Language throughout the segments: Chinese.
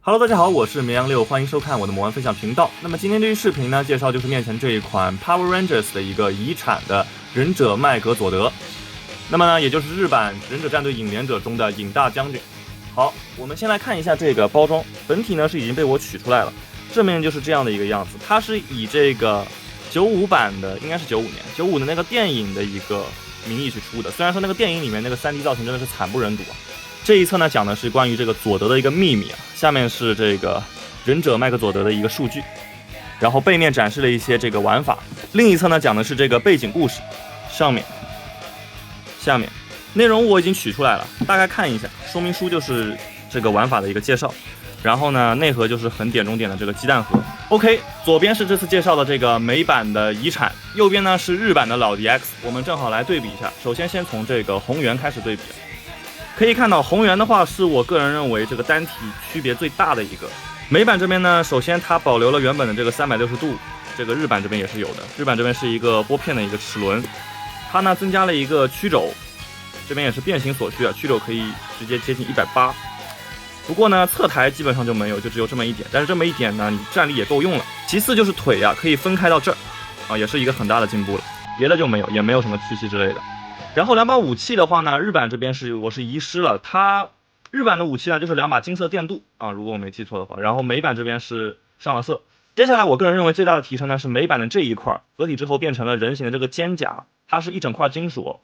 Hello，大家好，我是绵羊六，欢迎收看我的魔玩分享频道。那么今天这期视频呢，介绍就是面前这一款 Power Rangers 的一个遗产的忍者麦格佐德。那么呢，也就是日版忍者战队影联者中的影大将军。好，我们先来看一下这个包装，本体呢是已经被我取出来了，正面就是这样的一个样子。它是以这个95版的，应该是95的那个电影的一个名义去出的。虽然说那个电影里面那个 3D 造型真的是惨不忍睹啊。这一侧呢讲的是关于这个佐德的一个秘密啊，下面是这个忍者麦克佐德的一个数据，然后背面展示了一些这个玩法，另一侧呢讲的是这个背景故事，上面、下面内容我已经取出来了，大概看一下，说明书就是这个玩法的一个介绍，然后呢内核就是很点中点的这个鸡蛋盒。OK， 左边是这次介绍的这个美版的遗产，右边呢是日版的老 DX， 我们正好来对比一下。首先从这个红原开始对比。可以看到红原的话是我个人认为这个单体区别最大的一个。美版这边呢，首先它保留了原本的这个360度，这个日版这边也是有的。日版这边是一个拨片的一个齿轮，它呢增加了一个曲轴，这边也是变形所需啊，曲轴可以直接接近180。不过呢，侧台基本上就没有，就只有这么一点。但是这么一点呢，你站立也够用了。其次就是腿啊，可以分开到这儿啊，也是一个很大的进步了。别的就没有，也没有什么区隙之类的。然后两把武器的话呢，日版这边我是遗失了，它日版的武器呢就是2把金色电镀啊，如果我没记错的话。然后美版这边是上了色。接下来我个人认为最大的提升呢是美版的这一块合体之后变成了人形的这个肩甲，它是一整块金属，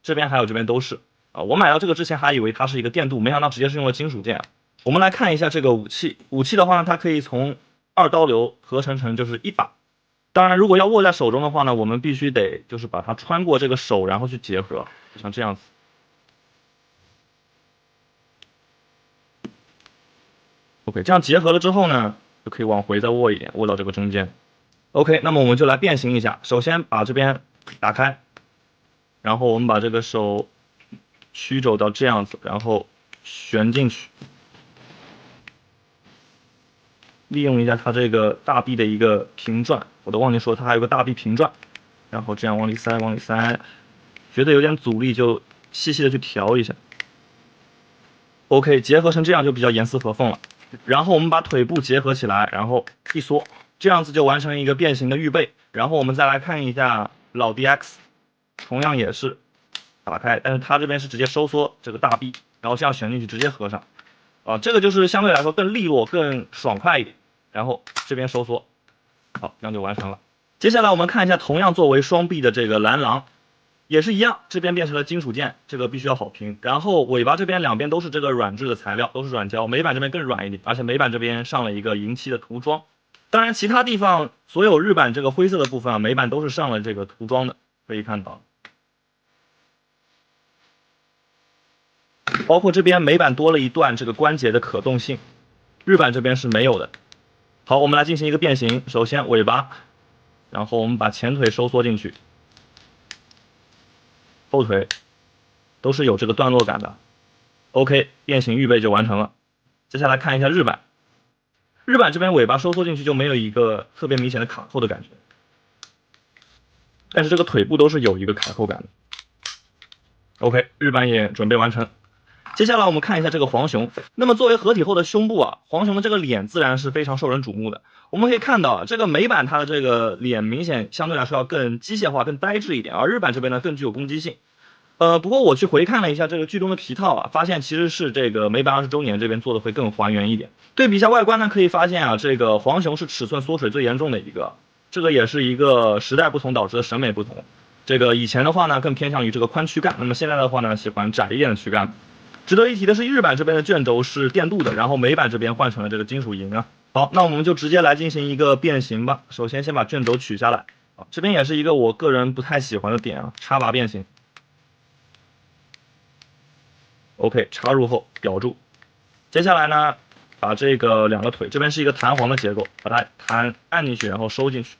这边还有这边都是啊。我买到这个之前还以为它是一个电镀，没想到直接是用了金属件。我们来看一下这个武器的话呢，它可以从2刀流合成就是一把。当然，如果要握在手中的话呢，我们必须得就是把它穿过这个手，然后去结合，像这样子。OK， 这样结合了之后呢，就可以往回再握一点，握到这个中间。OK， 那么我们就来变形一下。首先把这边打开，然后我们把这个手曲肘到这样子，然后旋进去，利用一下它这个大臂的一个平转，我都忘记说它还有个大臂平转，然后这样往里塞，觉得有点阻力就细细的去调一下。OK， 结合成这样就比较严丝合缝了。然后我们把腿部结合起来，然后一缩，这样子就完成一个变形的预备。然后我们再来看一下老 DX， 同样也是打开，但是它这边是直接收缩这个大臂，然后这样旋进去直接合上。这个就是相对来说更利落、更爽快一点。然后这边收缩，好，这样就完成了。接下来我们看一下同样作为双臂的这个蓝狼。也是一样，这边变成了金属件，这个必须要好评。然后尾巴这边两边都是这个软质的材料，都是软胶，美版这边更软一点，而且美版这边上了一个银漆的涂装。当然，其他地方所有日版这个灰色的部分啊，美版都是上了这个涂装的，可以看到。包括这边美版多了一段这个关节的可动性，日版这边是没有的。好，我们来进行一个变形，首先尾巴，然后我们把前腿收缩进去。后腿都是有这个段落感的。OK， 变形预备就完成了。接下来看一下日版，日版这边尾巴收缩进去就没有一个特别明显的卡扣的感觉，但是这个腿部都是有一个卡扣感的。OK， 日版也准备完成。接下来我们看一下这个黄熊。那么作为合体后的胸部啊，黄熊的这个脸自然是非常受人瞩目的。我们可以看到啊，这个美版它的这个脸明显相对来说要更机械化、更呆滞一点，而日版这边呢更具有攻击性。不过我去回看了一下这个剧中的皮套啊，发现其实是这个美版20周年这边做的会更还原一点。对比一下外观呢，可以发现啊，这个黄熊是尺寸缩水最严重的一个，这个也是一个时代不同导致的审美不同。这个以前的话呢更偏向于这个宽躯干，那么现在的话呢喜欢窄一点的躯干。值得一提的是，日版这边的卷轴是电镀的，然后美版这边换成了这个金属银啊。好，那我们就直接来进行一个变形吧。首先把卷轴取下来，这边也是一个我个人不太喜欢的点啊，插拔变形。OK， 插入后咬住。接下来呢，把这个两个腿这边是一个弹簧的结构，把它按进去，然后收进去。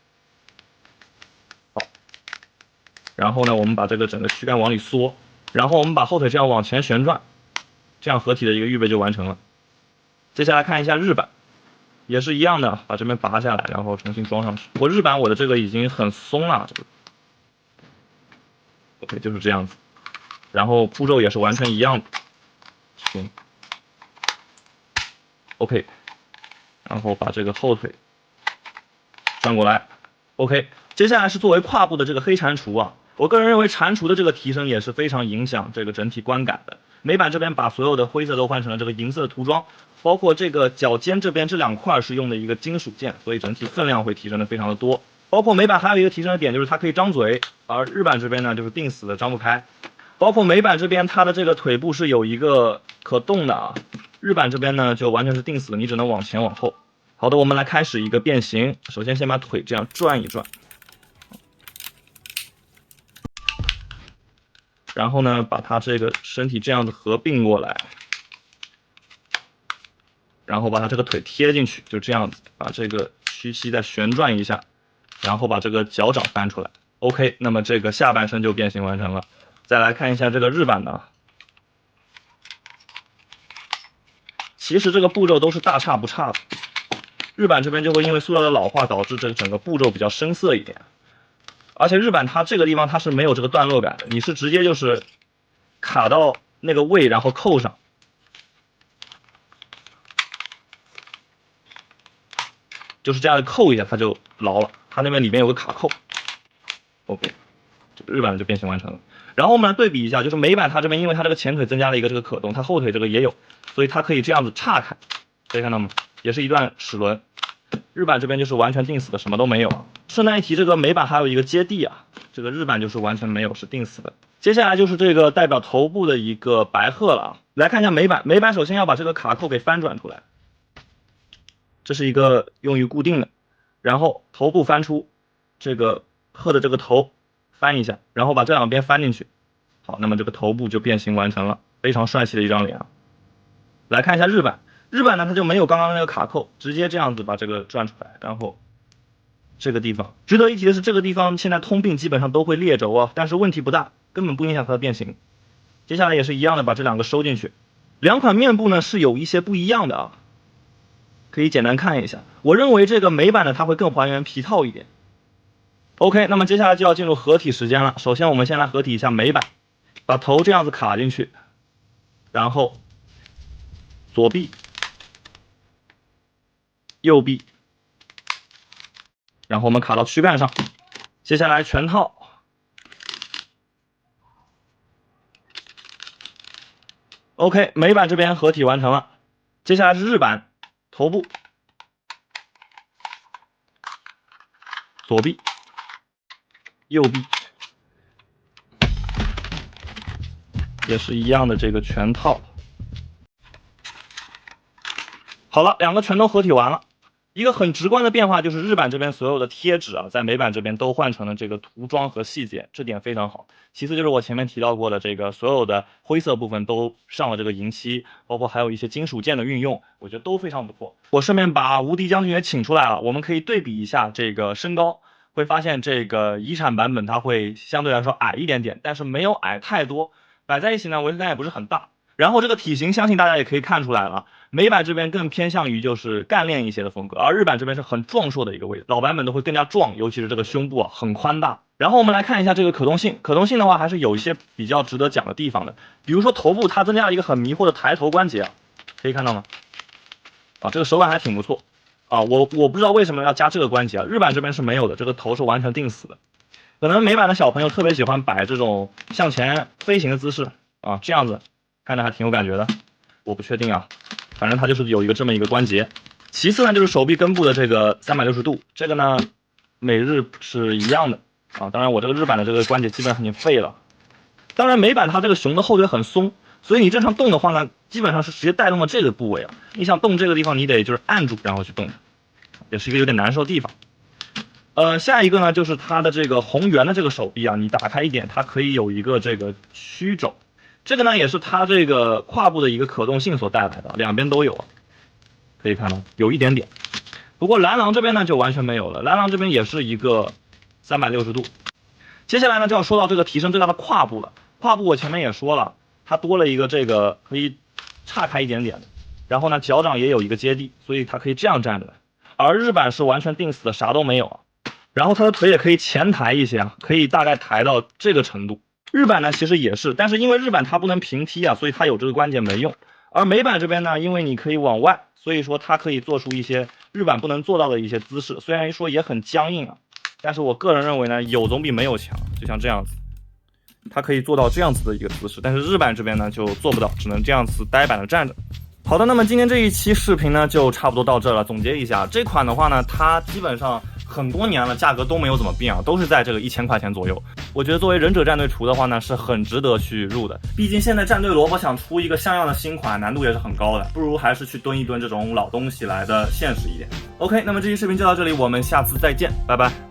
好，然后呢，我们把这个整个躯干往里缩，然后我们把后腿这样往前旋转，这样合体的一个预备就完成了。接下来看一下日版，也是一样的，把这边拔下来，然后重新装上去。日版我的这个已经很松了，这个 OK 就是这样子，然后步骤也是完全一样的。行 ，OK，然后把这个后腿转过来 ，OK。接下来是作为胯部的这个黑蟾蜍啊，我个人认为蟾蜍的这个提升也是非常影响这个整体观感的。美版这边把所有的灰色都换成了这个银色的涂装，包括这个脚尖这边这2块是用的一个金属件，所以整体分量会提升的非常的多。包括美版还有一个提升的点就是它可以张嘴，而日版这边呢就是定死的张不开。包括美版这边它的这个腿部是有一个可动的啊，日版这边呢就完全是定死的，你只能往前往后。好的，我们来开始一个变形，首先先把腿这样转一转。然后呢，把它这个身体这样子合并过来，然后把它这个腿贴进去，就这样子，把这个屈膝再旋转一下，然后把这个脚掌翻出来。OK， 那么这个下半身就变形完成了。再来看一下这个日版的，其实这个步骤都是大差不差的。日版这边就会因为塑料的老化导致这整个步骤比较生涩一点。而且日版它这个地方它是没有这个段落感的，你是直接就是卡到那个位，然后扣上，就是这样扣一下它就牢了。它那边里面有个卡扣 ，OK， 日版的就变形完成了。然后我们来对比一下，就是美版它这边因为它这个前腿增加了一个这个可动，它后腿这个也有，所以它可以这样子岔开，可以看到吗？也是一段齿轮。日版这边就是完全定死的，什么都没有。顺带一提，这个美版还有一个接地啊，这个日版就是完全没有，是定死的。接下来就是这个代表头部的一个白鹤了啊，来看一下美版。美版首先要把这个卡扣给翻转出来，这是一个用于固定的，然后头部翻出，这个鹤的这个头翻一下，然后把这两边翻进去。好，那么这个头部就变形完成了，非常帅气的一张脸啊。来看一下日版。日版呢，它就没有刚刚那个卡扣，直接这样子把这个转出来，然后这个地方值得一提的是，这个地方现在通病基本上都会裂轴啊，但是问题不大，根本不影响它的变形。接下来也是一样的，把这两个收进去。两款面部呢是有一些不一样的啊，可以简单看一下。我认为这个美版的它会更还原皮套一点。OK， 那么接下来就要进入合体时间了。首先我们先来合体一下美版，把头这样子卡进去，然后左臂。右臂，然后我们卡到躯干上，接下来全套。OK， 美版这边合体完成了，接下来是日版，头部、左臂、右臂，也是一样的这个全套。好了，两个全都合体完了。一个很直观的变化就是日版这边所有的贴纸啊，在美版这边都换成了这个涂装和细节，这点非常好。其次就是我前面提到过的这个所有的灰色部分都上了这个银漆，包括还有一些金属件的运用，我觉得都非常不错。我顺便把无敌将军也请出来了，我们可以对比一下这个身高，会发现这个遗产版本它会相对来说矮一点点，但是没有矮太多，摆在一起呢维持感也不是很大。然后这个体型相信大家也可以看出来了，美版这边更偏向于就是干练一些的风格，而日版这边是很壮硕的一个位置，老版本都会更加壮，尤其是这个胸部啊很宽大。然后我们来看一下这个可动性，可动性的话还是有一些比较值得讲的地方的，比如说头部它增加了一个很迷惑的抬头关节啊，可以看到吗？啊，这个手感还挺不错啊，我不知道为什么要加这个关节啊，日版这边是没有的，这个头是完全定死的。可能美版的小朋友特别喜欢摆这种向前飞行的姿势啊，这样子看着还挺有感觉的，我不确定啊，反正它就是有一个这么一个关节。其次呢，就是手臂根部的这个360度，这个呢美日是一样的啊。当然我这个日版的这个关节基本上已经废了。当然美版它这个熊的后腿很松，所以你正常动的话呢，基本上是直接带动了这个部位啊。你想动这个地方，你得就是按住然后去动，也是一个有点难受的地方。下一个呢就是它的这个红圆的这个手臂啊，你打开一点，它可以有一个这个曲肘。这个呢也是它这个胯部的一个可动性所带来的，两边都有，可以看到有一点点。不过蓝狼这边呢就完全没有了，蓝狼这边也是一个360度。接下来呢就要说到这个提升最大的胯部了。胯部我前面也说了，它多了一个这个可以岔开一点点的，然后呢脚掌也有一个接地，所以它可以这样站着。而日版是完全定死的，啥都没有啊。然后它的腿也可以前抬一些啊，可以大概抬到这个程度。日版呢其实也是，但是因为日版它不能平踢啊，所以它有这个关节没用。而美版这边呢，因为你可以往外，所以说它可以做出一些日版不能做到的一些姿势，虽然说也很僵硬啊，但是我个人认为呢，有总比没有强。就像这样子，它可以做到这样子的一个姿势，但是日版这边呢就做不到，只能这样子呆板的站着。好的，那么今天这一期视频呢就差不多到这了。总结一下，这款的话呢，它基本上很多年了，价格都没有怎么变啊，都是在这个1000块钱左右。我觉得作为忍者战队厨的话呢，是很值得去入的。毕竟现在战队萝卜想出一个像样的新款，难度也是很高的，不如还是去蹲一蹲这种老东西来的现实一点。OK， 那么这期视频就到这里，我们下次再见，拜拜。